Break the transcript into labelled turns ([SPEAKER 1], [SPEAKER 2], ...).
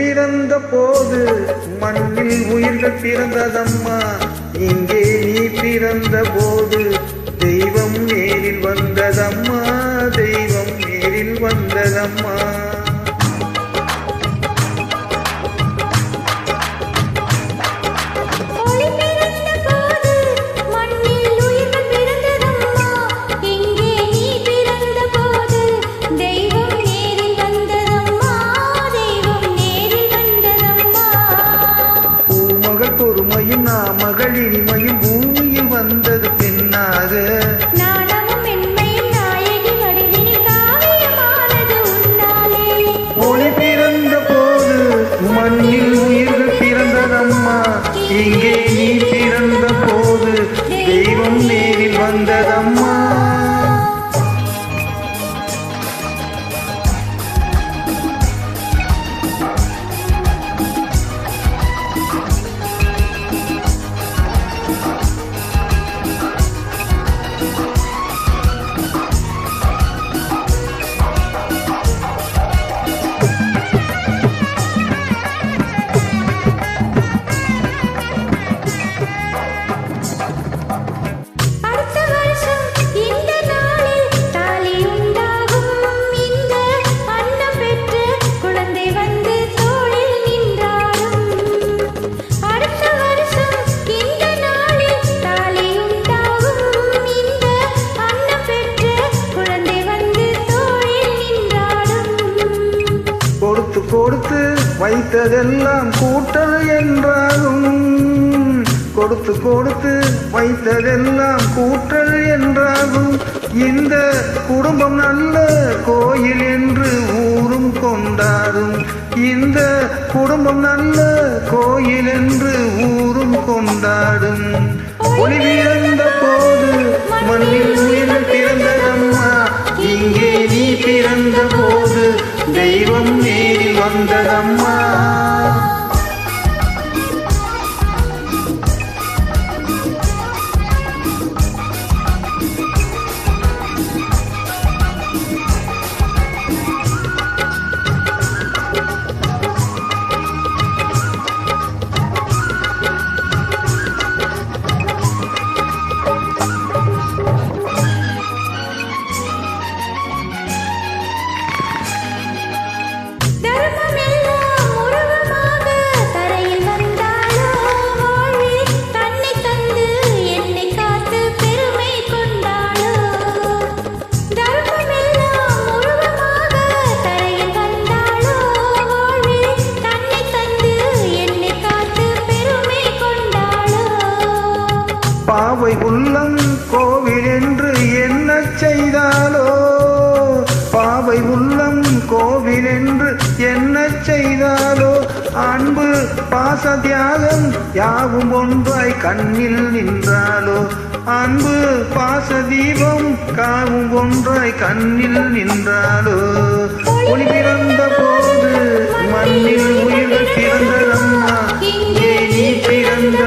[SPEAKER 1] பிறந்த போது மண்ணில் உயிர்கள் பிறந்ததம்மா. இங்கே நீ பிறந்த போது தெய்வம் நேரில் வந்ததம்மா, தெய்வம் நேரில் வந்ததம்மா. பொறுமையும் நாமகள் இனிமையும் பூமியில் வந்தது பெண்ணாக. ஒளி பிறந்த போது மண்ணில் உயிர்கள் பிறந்ததம்மா. இங்கே நீ பிறந்த போது தெய்வம் நேரில் வந்ததம்மா. கொடுத்து வைத்ததெல்லாம் கூட்டல் என்றாலும், கொடுத்து கொடுத்து வைத்ததெல்லாம் கூட்டல் என்றாலும், இந்த குடும்பம் நல்ல கோயில் என்று ஊரும் கொண்டாடும். இந்த குடும்பம் நல்ல கோயில் என்று ஊரும் கொண்டாடும். ஒளி பிறந்த போது மண்ணில் உயிர்கள் பிறந்ததம்மா. இங்கே நீ பிறந்த போது தெய்வம் நேரில் வந்ததம்மா. பாவை உள்ளம் கோவில் என்று என்ன செய்தாலோ, பாவை உள்ளம் கோவில் என்று என்ன செய்தாலோ, அன்பு பாச தியாகம் யாவும் ஒன்றாய் கண்ணில் நின்றாலோ, அன்பு பாச தீபம் காவும் ஒன்றாய் கண்ணில் நின்றாலோ. ஒளி பிறந்த போது மண்ணில் உயிர்கள் பிறந்ததம்மா. இங்கே நீ பிறந்த